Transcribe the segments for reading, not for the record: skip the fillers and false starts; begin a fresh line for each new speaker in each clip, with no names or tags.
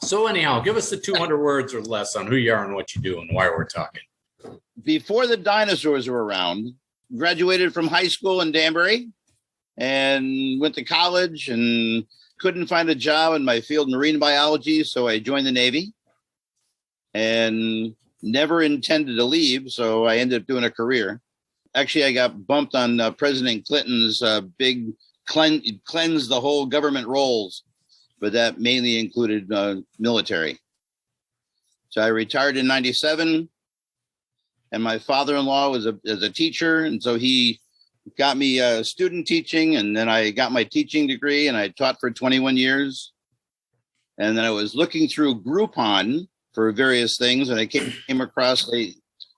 So anyhow, give us the 200 words or less on who you are and what you do and why we're talking.
Before the dinosaurs were around, graduated from high school in Danbury and went to college and couldn't find a job in my field, marine biology. So I joined the Navy and never intended to leave. So I ended up doing a career. Actually, I got bumped on President Clinton's big cleanse the whole government roles, but that mainly included military. So I retired in 97, and my father-in-law was a teacher, and so he got me student teaching, and then I got my teaching degree, and I taught for 21 years. And then I was looking through Groupon for various things, and I came across a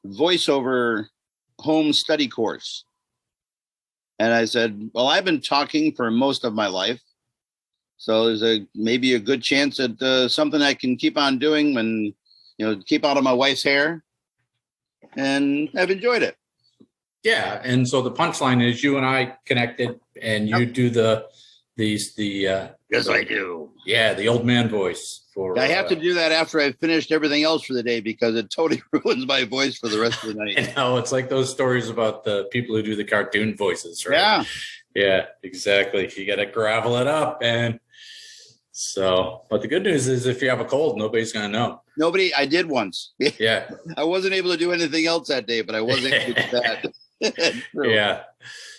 voiceover home study course. And I said, well, I've been talking for most of my life, so there's maybe a good chance that something I can keep on doing when, keep out of my wife's hair. And I've enjoyed it.
Yeah. And so the punchline is you and I connected, and you do
yes, I do.
Yeah, the old man voice.
I have to do that after I've finished everything else for the day because it totally ruins my voice for the rest of the night.
I know, it's like those stories about the people who do the cartoon voices, right?
Yeah.
Yeah, exactly. You got to gravel it up. And so, but the good news is if you have a cold, nobody's going to know.
I did once.
Yeah.
I wasn't able to do anything else that day, but I was able to do that.
Yeah.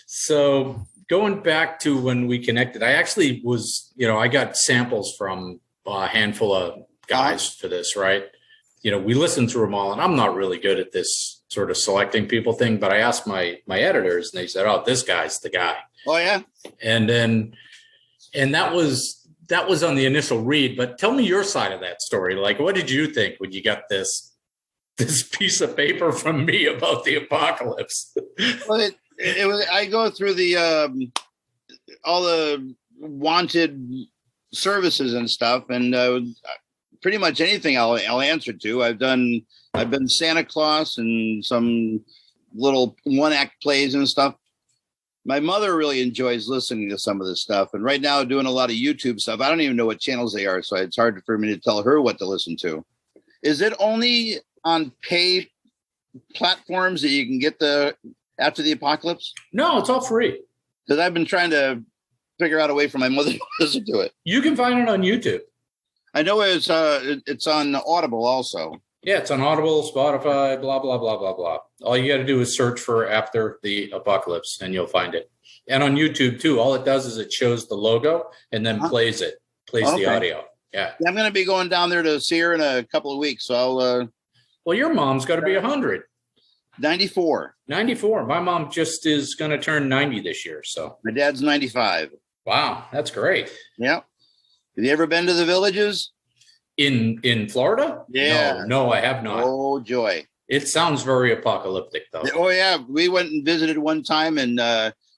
So going back to when we connected, I actually was, I got samples from a handful of guys for this, right? We listened through them all, and I'm not really good at this sort of selecting people thing, but I asked my editors, and they said, oh, this guy's the guy.
Oh, yeah.
And that was on the initial read, but tell me your side of that story. Like, what did you think when you got this piece of paper from me about the apocalypse?
Well, it was, I go through the all the wanted services and stuff, and pretty much anything I'll answer to. I've been Santa Claus and some little one-act plays and stuff. My mother really enjoys listening to some of this stuff, and right now doing a lot of YouTube stuff. I don't even know what channels they are, so it's hard for me to tell her what to listen to. Is it only on pay platforms that you can get after the apocalypse?
No, it's all free.
Because I've been trying to figure out a way for my mother to listen to it.
You can find it on YouTube.
I know it's on Audible also.
Yeah, it's on Audible, Spotify, blah, blah, blah, blah, blah. All you got to do is search for After the Apocalypse, and you'll find it. And on YouTube, too, all it does is it shows the logo and then plays the audio. Yeah.
I'm going to be going down there to see her in a couple of weeks. So I'll...
Well, your mom's got to be 100.
94.
94. My mom just is going to turn 90 this year. So
my dad's 95.
Wow, that's great.
Yeah. Have you ever been to the Villages?
In Florida?
Yeah.
No, I have not.
Oh, joy.
It sounds very apocalyptic, though.
Oh, yeah. We went and visited one time, and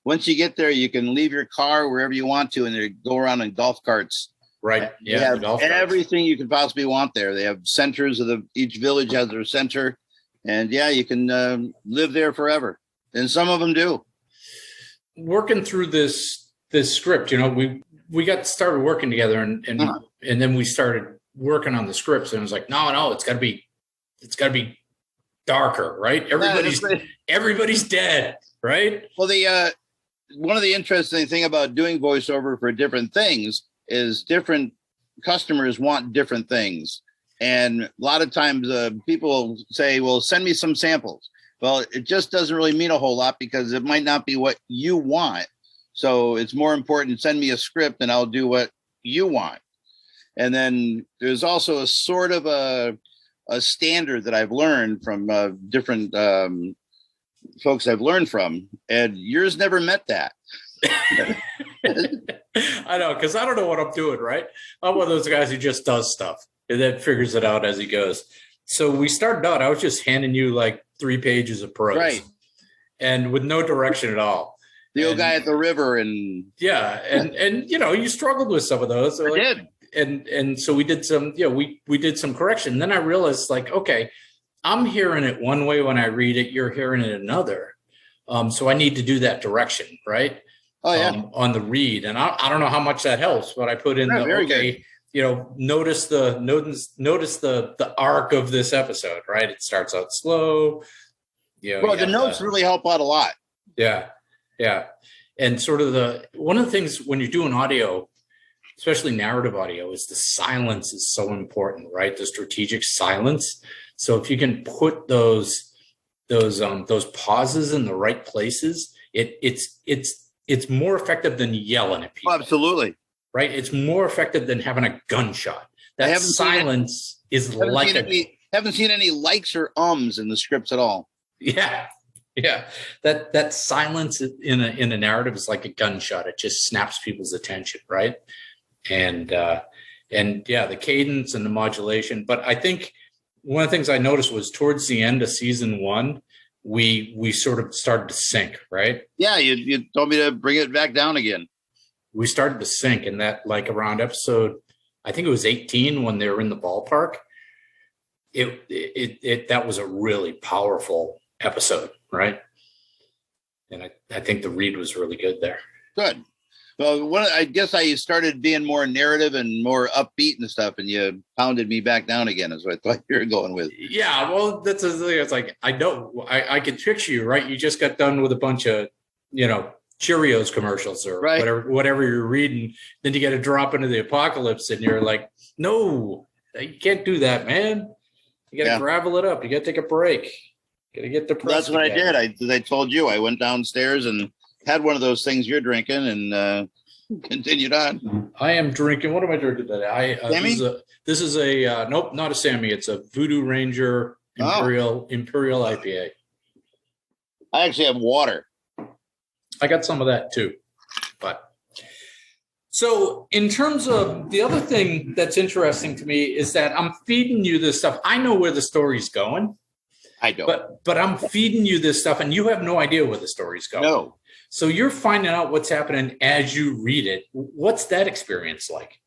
once you get there, you can leave your car wherever you want to, and they go around in golf carts.
Right. Yeah.
They have everything you could possibly want there. They have centers each village has their center, and yeah, you can live there forever. And some of them do.
Working through this script, we got started working together, and then we started working on the scripts, and it was like, no, it's got to be darker, right? Everybody's dead, right?
Well, one of the interesting thing about doing voiceover for different things is different customers want different things, and a lot of times people say, "Well, send me some samples." Well, it just doesn't really mean a whole lot because it might not be what you want. So it's more important, send me a script and I'll do what you want. And then there's also a sort of a standard that I've learned from different folks I've learned from, and yours never met that.
I know, because I don't know what I'm doing, right? I'm one of those guys who just does stuff and then figures it out as he goes. So we started out, I was just handing you like 3 pages of prose.
Right.
And with no direction at all.
The old guy at the river and...
Yeah, and you struggled with some of those. So
I did.
And so we did some, we did some correction. Then I realized, like, okay, I'm hearing it one way when I read it, you're hearing it another. So I need to do that direction, right?
Oh, yeah.
On the read. And I don't know how much that helps, but I put in notice the arc of this episode, right? It starts out slow.
Well, the notes really help out a lot.
Yeah. Yeah. And sort of one of the things when you're doing audio, especially narrative audio, is the silence is so important, right? The strategic silence. So if you can put those pauses in the right places, it's more effective than yelling at people.
Oh, absolutely.
Right. It's more effective than having a gunshot. That silence is like
haven't seen any likes or ums in the scripts at all.
Yeah. Yeah. That silence in a narrative is like a gunshot. It just snaps people's attention. Right. And yeah, the cadence and the modulation. But I think one of the things I noticed was towards the end of season 1, we sort of started to sink, right?
Yeah, you told me to bring it back down again.
We started to sink, and that, like, around episode, I think it was 18 when they were in the ballpark. That was a really powerful episode, right? And I think the read was really good there.
Good. Well, I guess I started being more narrative and more upbeat and stuff, and you pounded me back down again, is what I thought you were going with.
Yeah, well, that's the thing. It's like, I could picture you, right? You just got done with a bunch of, Cheerios commercials or whatever you're reading. Then you get a drop into the apocalypse, and you're like, no, you can't do that, man. You got to gravel it up. You got to take a break. Got to get depressed.
That's what again. I did. I told you I went downstairs and had one of those things you're drinking and continued on.
I am drinking. What am I drinking today? This is a nope, not a Sammy. It's a Voodoo Ranger Imperial IPA.
I actually have water.
I got some of that too. But so in terms of the other thing that's interesting to me is that I'm feeding you this stuff. I know where the story's going.
I don't.
But I'm feeding you this stuff and you have no idea where the story's going.
No.
So you're finding out what's happening as you read it. What's that experience like?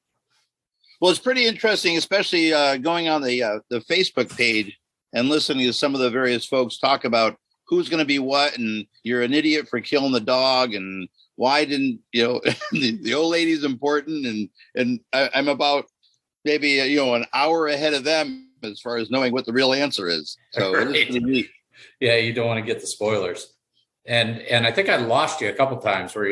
Well, it's pretty interesting, especially going on the Facebook page and listening to some of the various folks talk about who's going to be what, and you're an idiot for killing the dog, and why didn't the old lady's important, and I'm about maybe an hour ahead of them as far as knowing what the real answer is. So
right. Yeah, you don't want to get the spoilers. And I think I lost you a couple times where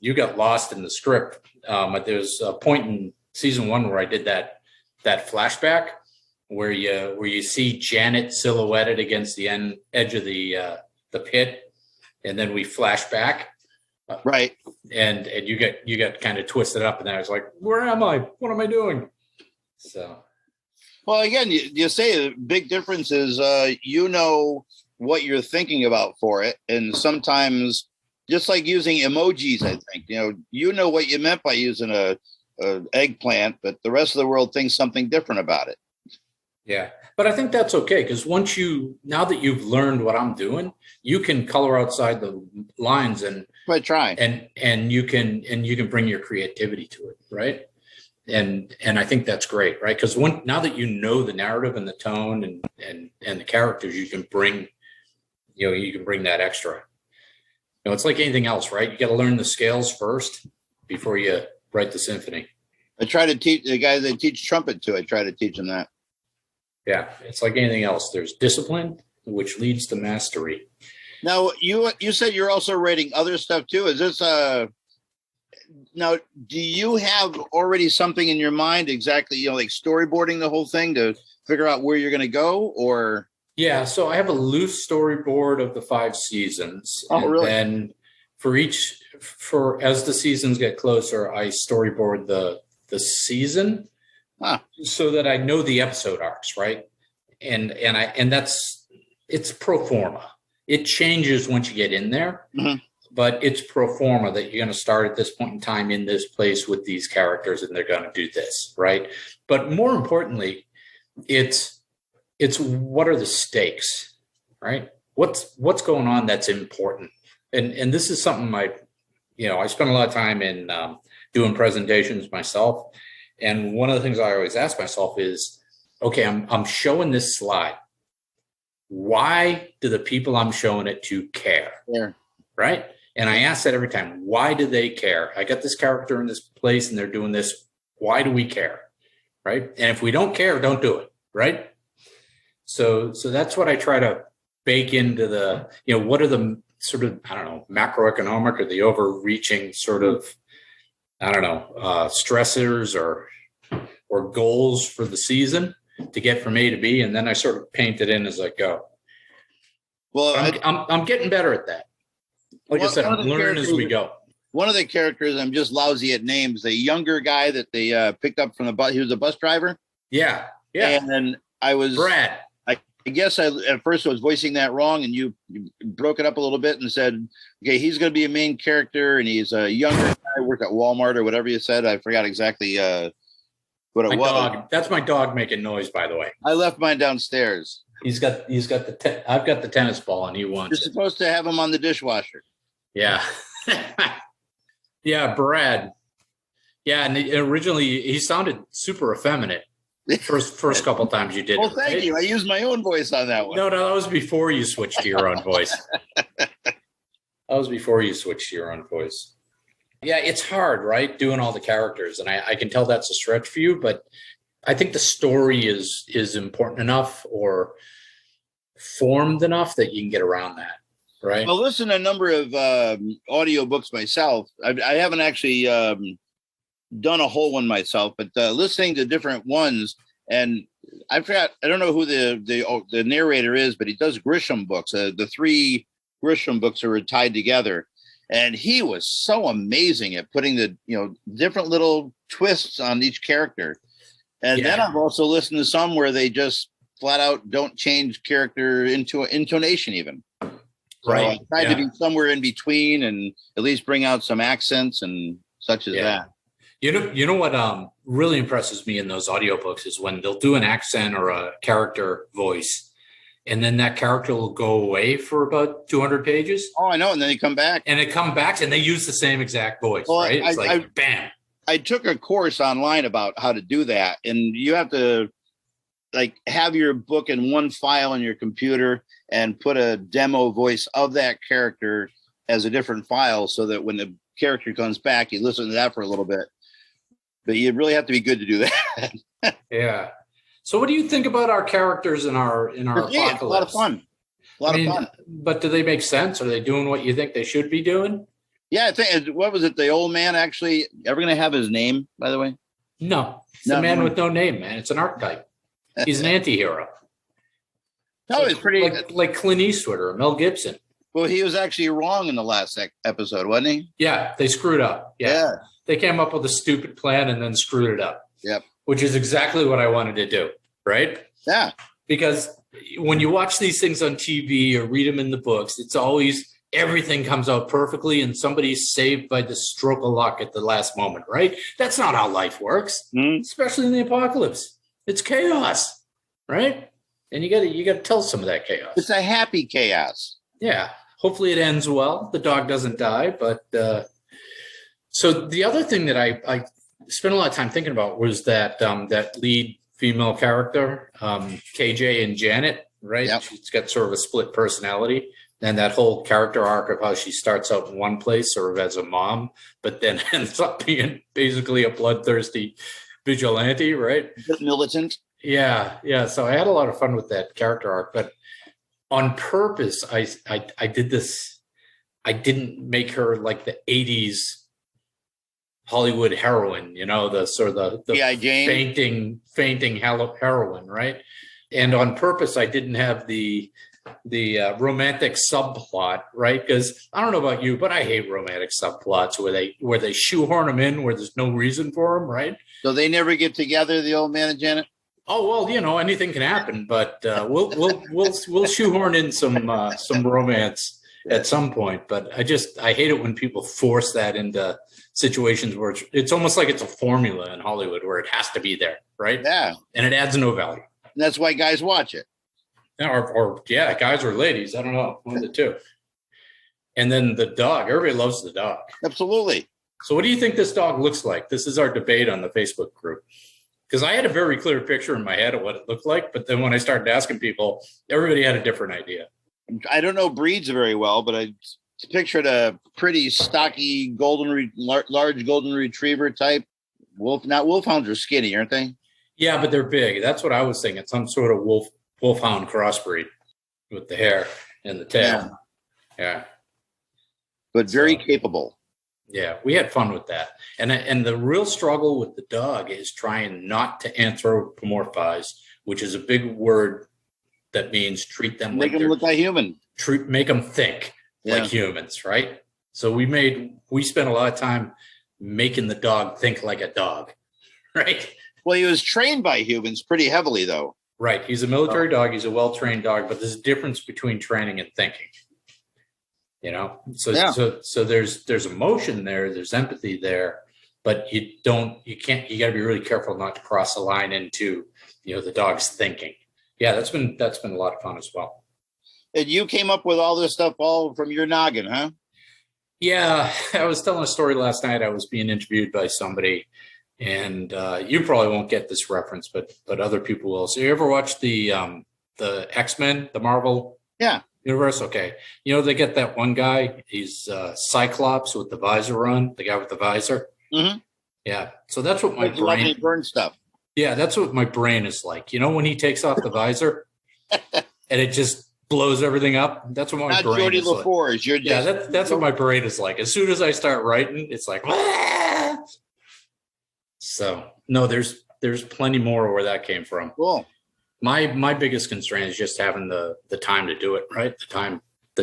you got lost in the script. But there's a point in season 1 where I did that flashback where you see Janet silhouetted against the edge of the pit, and then we flash back.
Right.
And you got kind of twisted up, and then I was like, where am I? What am I doing? So.
Well, again, you say the big difference is what you're thinking about for it, and sometimes just like using emojis, I think what you meant by using a eggplant, but the rest of the world thinks something different about it.
Yeah, but I think that's okay, because now that you've learned what I'm doing, you can color outside the lines and
try
and you can bring your creativity to it, right? And I think that's great, right? Because now that you know the narrative and the tone and the characters, you can bring that extra. It's like anything else, right? You got to learn the scales first before you write the symphony.
I try to teach the guys that teach trumpet too. I try to teach them that. Yeah,
it's like anything else. There's discipline, which leads to mastery.
Now, you said you're also writing other stuff too. Is this now, do you have already something in your mind exactly, like storyboarding the whole thing to figure out where you're going to go, or?
Yeah, so I have a loose storyboard of the 5 seasons.
Oh, really?
And as the seasons get closer, I storyboard the season. So that I know the episode arcs, right? And it's pro forma. It changes once you get in there, but it's pro forma that you're going to start at this point in time in this place with these characters, and they're going to do this, right? But more importantly, it's what are the stakes, right? What's going on that's important, and this is something I spend a lot of time in doing presentations myself. And one of the things I always ask myself is, okay, I'm showing this slide. Why do the people I'm showing it to care?
Yeah.
Right? And I ask that every time. Why do they care? I got this character in this place and they're doing this. Why do we care? right? And if we don't care, don't do it, right? So that's what I try to bake into the, what are the sort of, I don't know, macroeconomic or the overreaching sort of, I don't know, stressors or goals for the season to get from A to B. And then I sort of paint it in as I go.
Well,
I'm getting better at that. Like I said, I'm learning as we go.
One of the characters, I'm just lousy at names, the younger guy that they picked up from the bus. He was a bus driver.
Yeah. Yeah.
And then I was
Brad.
I guess at first I was voicing that wrong, and you broke it up a little bit and said, okay, he's going to be a main character, and he's a younger guy, worked at Walmart or whatever you said. I forgot exactly what it was.
Dog. That's my dog making noise, by the way.
I left mine downstairs.
I've got the tennis ball, and he wants
You're supposed to have him on the dishwasher.
Yeah. Yeah, Brad. Yeah, and originally he sounded super effeminate. First couple times you did.
Well, thank you. I used my own voice on that one.
No, that was before you switched to your own voice. Yeah, it's hard, right? Doing all the characters, and I can tell that's a stretch for you, but I think the story is important enough or formed enough that you can get around that, right?
I'll listen to a number of audiobooks myself. I haven't actually done a whole one myself, but listening to different ones, and I don't know who the narrator is, but he does Grisham books. The 3 Grisham books are tied together, and he was so amazing at putting the different little twists on each character. And then I've also listened to some where they just flat out don't change character into intonation even.
Right.
So I tried to be somewhere in between and at least bring out some accents and such as that.
You know what really impresses me in those audiobooks is when they'll do an accent or a character voice, and then that character will go away for about 200 pages.
Oh, I know. And then they come back.
And they come back and they use the same exact voice, right? It's bam.
I took a course online about how to do that. And you have to have your book in one file on your computer and put a demo voice of that character as a different file so that when the character comes back, you listen to that for a little bit. But you really have to be good to do that.
Yeah. So what do you think about our characters in our apocalypse?
It's a lot of fun. Of fun.
But do they make sense? Are they doing what you think they should be doing?
Yeah, I think, what was it? The old man actually ever going to have his name, by the way?
No. It's a man with no name, man. It's an archetype. He's an anti-hero.
No, it's pretty
like Clint Eastwood or Mel Gibson.
Well, he was actually wrong in the last episode, wasn't he?
Yeah, they screwed up. Yeah. They came up with a stupid plan and then screwed it up.
Yep.
Which is exactly what I wanted to do, right?
Yeah.
Because when you watch these things on TV or read them in the books, it's always everything comes out perfectly and somebody's saved by the stroke of luck at the last moment, right? That's not how life works, especially in the apocalypse. It's chaos, right? And you got to tell some of that chaos.
It's a happy chaos.
Yeah. Hopefully it ends well. The dog doesn't die, but so the other thing that I spent a lot of time thinking about was that that lead female character, KJ and Janet, right?
Yep.
She's got sort of a split personality. And that whole character arc of how she starts out in one place sort of as a mom, but then ends up being basically a bloodthirsty vigilante, right?
Militant.
Yeah. So I had a lot of fun with that character arc, but on purpose, I did this. I didn't make her like the 80s Hollywood heroine, the sort of the fainting heroine, right? And on purpose, I didn't have the romantic subplot, right? Because I don't know about you, but I hate romantic subplots where they shoehorn them in where there's no reason for them, right?
So they never get together, the old man and Janet.
Oh well, anything can happen, but we'll shoehorn in some romance at some point. But I hate it when people force that into situations where it's almost like it's a formula in Hollywood where it has to be there, right?
Yeah,
and it adds no value.
And that's why guys watch it.
Or guys or ladies, I don't know, one of the two. And then the dog, everybody loves the dog.
Absolutely.
So what do you think this dog looks like? This is our debate on the Facebook group. Because I had a very clear picture in my head of what it looked like, but then when I started asking people, everybody had a different idea.
I don't know breeds very well, but I pictured a pretty stocky large golden retriever type wolf. Not wolfhounds are skinny, aren't they?
Yeah, but they're big. That's what I was thinking. Some sort of wolfhound crossbreed with the hair and the tail. Yeah.
But very
So,
capable.
yeah, we had fun with that. And the real struggle with the dog is trying not to anthropomorphize, which is a big word that means treat them
Make
like
them look like human.
make them think like humans, right? So we spent a lot of time making the dog think like a dog, right?
Well, he was trained by humans pretty heavily, though.
Right. He's a military dog. He's a well-trained dog, but there's a difference between training and thinking. You know, so there's emotion there, there's empathy there, but you got to be really careful not to cross the line into, the dog's thinking. Yeah, that's been a lot of fun as well.
And you came up with all this stuff all from your noggin, huh?
Yeah, I was telling a story last night. I was being interviewed by somebody, and you probably won't get this reference, but other people will. So you ever watch the X-Men, the Marvel?
Yeah.
Universe? Okay. They get that one guy, he's Cyclops with the visor on, the guy with the visor.
Mm-hmm.
Yeah. So that's what my brain
burn stuff.
Yeah, that's what my brain is like. When he takes off the visor and it just blows everything up. That's what my brain is like.
You're just,
yeah, that's what my brain is like. As soon as I start writing, it's like, Wah! So no, there's plenty more where that came from.
Cool.
My biggest constraint is just having the time to do it, right? The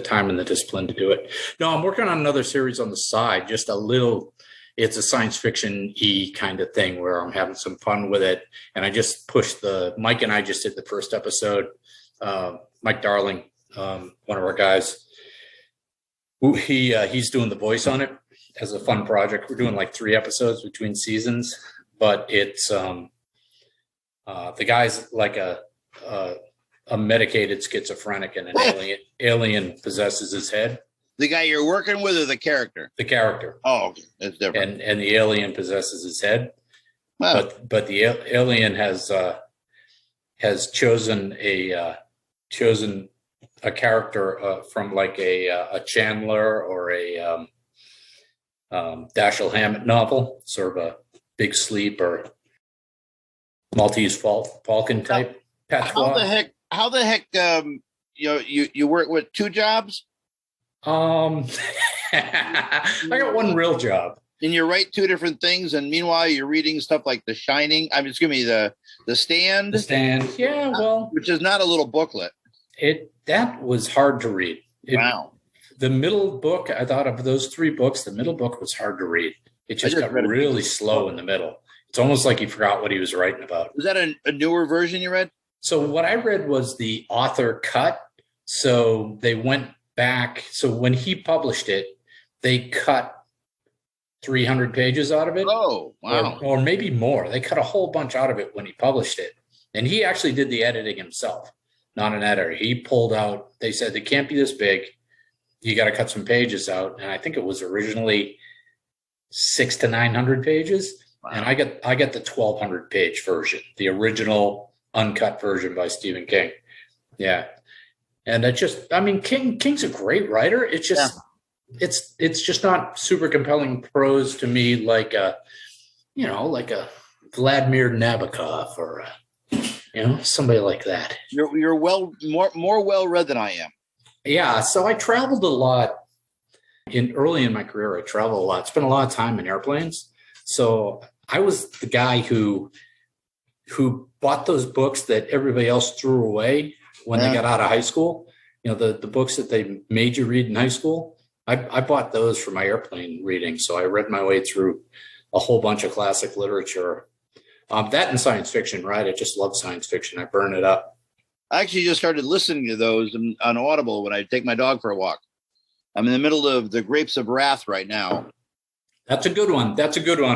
time and the discipline to do it. No, I'm working on another series on the side, just a little, it's a science fiction-y kind of thing where I'm having some fun with it. And I just pushed Mike and I just did the first episode. Mike Darling, one of our guys, he's doing the voice on it as a fun project. We're doing like 3 episodes between seasons, but it's, the guy's like a medicated schizophrenic and an alien possesses his head.
The guy you're working with or the character?
The character.
Oh, okay. That's different.
And the alien possesses his head.
Wow.
But the alien has chosen a character from like a Chandler or a Dashiell Hammett novel, sort of a Big Sleep or Maltese Falcon type.
How the heck you work with 2 jobs?
I got one real job.
And you write 2 different things, and meanwhile you're reading stuff like The Shining. I mean, excuse me, the Stand.
The Stand. Yeah, well,
which is not a little booklet.
That was hard to read.
Wow.
The middle book, I thought of those 3 books, the middle book was hard to read. It just got really slow in the middle. It's almost like he forgot what he was writing about.
Was that a newer version you read?
So what I read was the author cut. So they went back. So when he published it, they cut 300 pages out of it.
Oh, wow.
Or maybe more. They cut a whole bunch out of it when he published it. And he actually did the editing himself, not an editor. He pulled out, they said, it can't be this big. You got to cut some pages out. And I think it was originally 600 to 900 pages. Wow. And I got the 1,200 page version, the original uncut version by Stephen King. Yeah. And King's a great writer. It's just, it's just not super compelling prose to me, like a Vladimir Nabokov or somebody like that.
You're more well read than I am.
Yeah. So I traveled a lot early in my career. I traveled a lot, spent a lot of time in airplanes. So I was the guy who bought those books that everybody else threw away when they got out of high school. The books that they made you read in high school. I bought those for my airplane reading. So I read my way through a whole bunch of classic literature. That and science fiction, right? I just love science fiction. I burn it up.
I actually just started listening to those on Audible when I take my dog for a walk. I'm in the middle of The Grapes of Wrath right now.
That's a good one.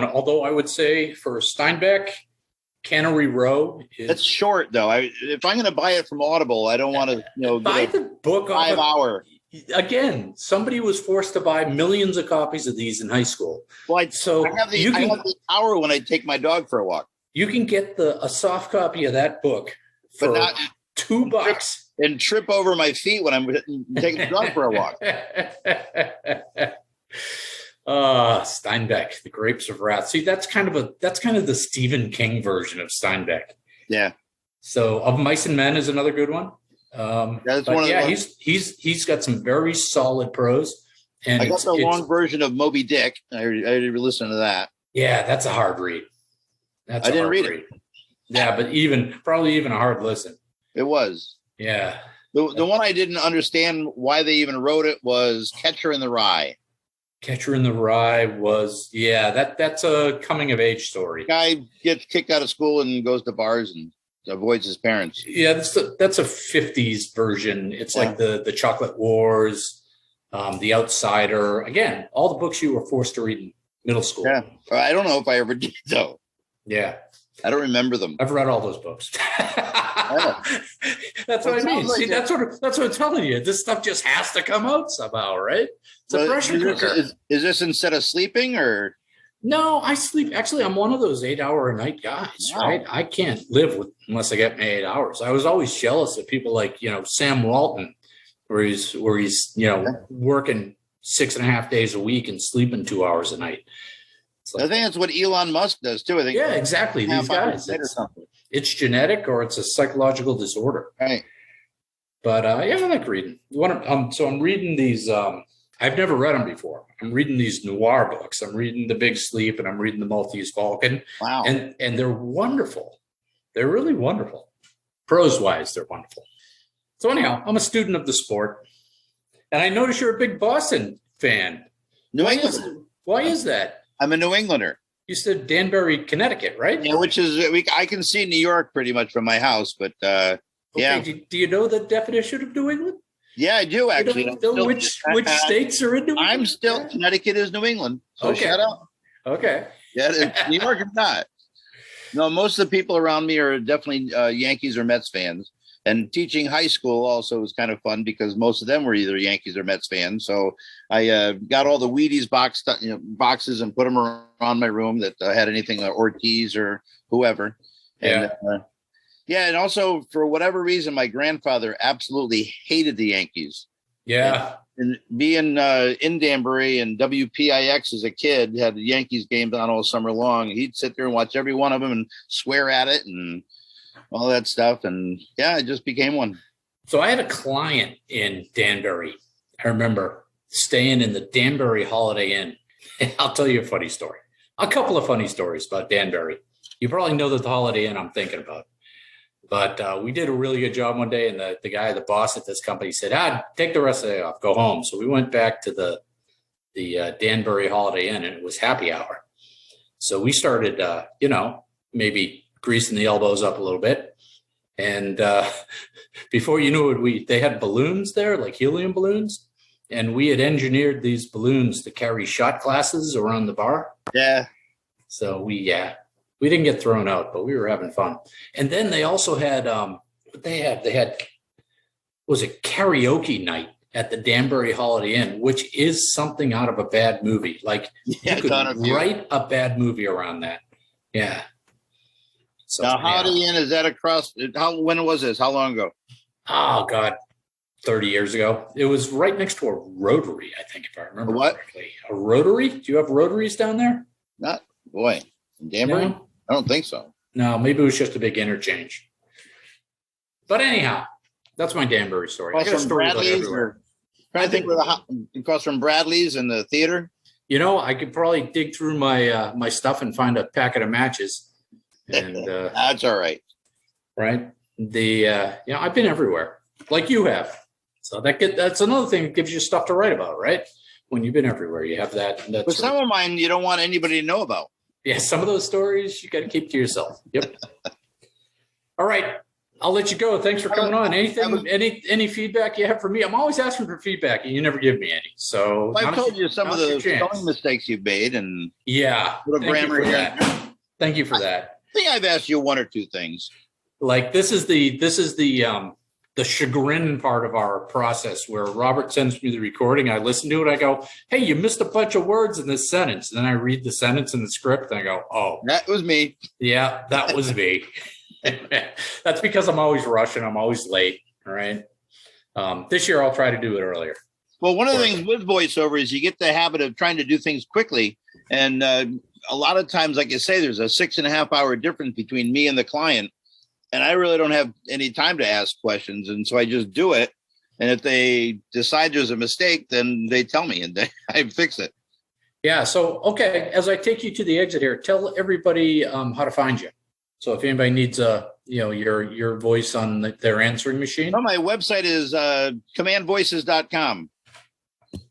Although I would say for Steinbeck, Cannery Row.
It's short though. If I'm going to buy it from Audible, I don't want to
buy the book
5 hour.
Again, somebody was forced to buy millions of copies of these in high school.
Well, I have the hour when I take my dog for a walk. You
can get a soft copy of that book for $2
and trip over my feet when I'm taking the dog for a walk.
Steinbeck, The Grapes of Wrath. See, that's kind of the Stephen King version of Steinbeck.
Yeah.
So Of Mice and Men is another good one.
That's one of the ones.
He's got some very solid prose. And
I got the long version of Moby Dick. I listened to that.
Yeah, that's a hard read.
I didn't read it.
Yeah, but probably even a hard listen.
It was.
Yeah.
The one I didn't understand why they even wrote it was Catcher in the Rye.
Catcher in the Rye was, that's a coming of age story.
Guy gets kicked out of school and goes to bars and avoids his parents.
Yeah, that's a 50s version. It's like the Chocolate Wars, The Outsider. Again, all the books you were forced to read in middle school.
Yeah, I don't know if I ever did though.
Yeah,
I don't remember them.
I've read all those books. That's what I mean. See, that's what I'm telling you. This stuff just has to come out somehow, right? It's a pressure cooker.
Is this instead of sleeping or?
No, I sleep. Actually, I'm one of those 8-hour-a-night guys, right? I can't live unless I get my 8 hours. I was always jealous of people like, Sam Walton, where he's working 6.5 days a week and sleeping 2 hours a night.
I think that's what Elon Musk does too. I think.
Yeah, exactly. These guys, it's genetic or it's a psychological disorder.
Right.
But I like reading. So I'm reading these. I've never read them before. I'm reading these noir books. I'm reading The Big Sleep and I'm reading The Maltese Falcon.
Wow.
And they're wonderful. They're really wonderful. Prose wise, they're wonderful. So anyhow, I'm a student of the sport. And I notice you're a big Boston fan.
New England.
Why is that?
I'm a New Englander.
You said Danbury, Connecticut, right?
Yeah, which is I can see New York pretty much from my house, but yeah.
Do you know the definition of New England?
Yeah, I do actually.
Which states are in New England?
I'm still Connecticut is New England. So shut up.
Okay.
Yeah, New York is not. No, most of the people around me are definitely Yankees or Mets fans. And teaching high school also was kind of fun because most of them were either Yankees or Mets fans. So I got all the Wheaties boxes and put them around my room that had anything Ortiz or whoever. And, and also for whatever reason, my grandfather absolutely hated the Yankees.
Yeah.
And being in Danbury and WPIX as a kid, had the Yankees games on all summer long. He'd sit there and watch every one of them and swear at it and all that stuff. And yeah, I just became one.
So I had a client in Danbury. I remember staying in the Danbury Holiday Inn. I'll tell you a funny story. A couple of funny stories about Danbury. You probably know the Holiday Inn I'm thinking about. But we did a really good job one day. And the guy, the boss at this company said, take the rest of the day off, go home. So we went back to the Danbury Holiday Inn and it was happy hour. So we started, maybe greasing the elbows up a little bit. And before you knew it, they had balloons there, like helium balloons. And we had engineered these balloons to carry shot glasses around the bar.
Yeah.
So we didn't get thrown out, but we were having fun. And then they also had, was it karaoke night at the Danbury Holiday Inn, which is something out of a bad movie. Like you could write a bad movie around that. Yeah. So,
now, Holiday Inn, is that across? When was this? How long ago?
Oh, God, 30 years ago. It was right next to a Rotary, I think, if I remember correctly. A Rotary? Do you have Rotaries down there?
Not, boy, in Danbury?
No?
I don't think so.
No, maybe it was just a big interchange. But anyhow, that's my Danbury story. I got a story about everywhere.
I think across from Bradley's and the theater.
I could probably dig through my stuff and find a packet of matches. And
that's all right.
Right. I've been everywhere like you have. So that's another thing that gives you stuff to write about, right? When you've been everywhere, you have that.
But some of mine you don't want anybody to know about.
Yeah. Some of those stories you got to keep to yourself. Yep. All right. I'll let you go. Thanks for coming on. Any feedback you have for me? I'm always asking for feedback and you never give me any. So
I've told you some of the spelling mistakes you've made and
grammar here. Thank you for that.
I think I've asked you one or two things.
Like this is the chagrin part of our process where Robert sends me the recording. I listen to it. I go, hey, you missed a bunch of words in this sentence. And then I read the sentence in the script and I go, oh,
that was me.
Yeah, that was me. That's because I'm always rushing. I'm always late. All right. This year I'll try to do it earlier.
Well, one of the things with voiceover is you get the habit of trying to do things quickly. And a lot of times, like I say, there's a 6.5 hour difference between me and the client. And I really don't have any time to ask questions. And so I just do it. And if they decide there's a mistake, then they tell me and I fix it.
Yeah. So, okay. As I take you to the exit here, tell everybody how to find you. So if anybody needs your voice on their answering machine.
Well, my website is commandvoices.com.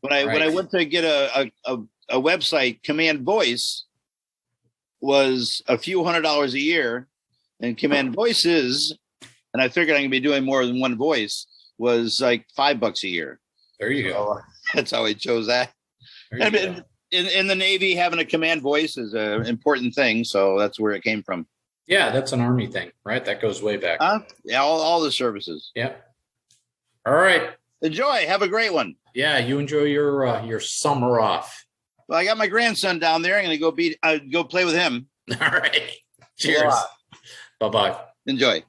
When I went to get a website, Command Voice was a few $100s a year, and Command Voices, and I figured I'm gonna be doing more than one voice, was like $5 a year.
There you go.
That's how I chose that. And in the Navy, having a command voice is an important thing, so that's where it came from.
Yeah, that's an Army thing, right? That goes way back.
Yeah, all the services.
Yeah. All right.
Enjoy. Have a great one.
Yeah, you enjoy your summer off.
Well, I got my grandson down there. I'm going to go play with him.
All right. Cheers. Bye-bye.
Enjoy.